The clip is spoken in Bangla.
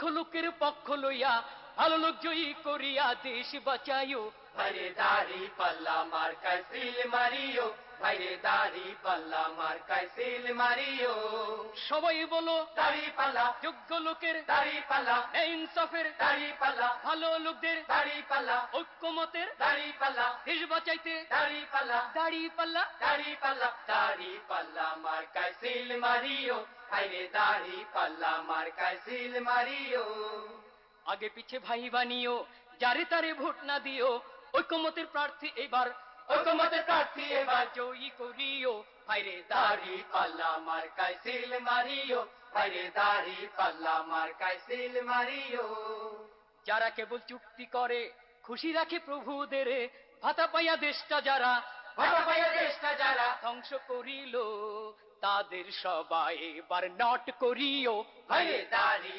লক্ষ লোকের পক্ষ লইয়া ভালো লোক জয়ী করিয়া দেশ বাঁচাইও। ভাইরে দাড়ি পাল্লা মার্কায় সিল মারিও, ভাইরে দাড়ি পাল্লা মার্কায় সিল মারিও। সবাই বলো দাড়ি পাল্লা, যোগ্য লোকের দাড়ি পাল্লা, ইনসাফের দাড়ি পাল্লা, ভালো লোকদের দাড়ি পাল্লা, ঐক্যমতের দাড়ি পাল্লা, দেশ বাঁচাইতে দাড়ি পাল্লা, দাড়ি পাল্লা। দাড়ি পাল্লা, দাড়ি পাল্লা মার্কায় সিল মারিও, ভাইরে দাড়ি পাল্লা মার্কায় সিল মারিও। আগে পিছে ভাই বানিও, যারে তারে ভোট না দিও, ঐক্যমতের প্রার্থী এবার ঐক্যমতের প্রার্থী এবার জয়ী করিও। ভাইরে দাড়ি পাল্লা মার্কায় সিল মারিও, ভাইরে দাড়ি পাল্লা মার্কায় সিল মারিও। যারা কেবল চুক্তি করে খুশি রাখে প্রভুদের, ভাতা পাইয়া দেশটা যারা ভাটা পাইয়া দেশটা যারা ধ্বংস করিল, তাদের সবাই এবার নট করিও। ভাইরে দাড়ি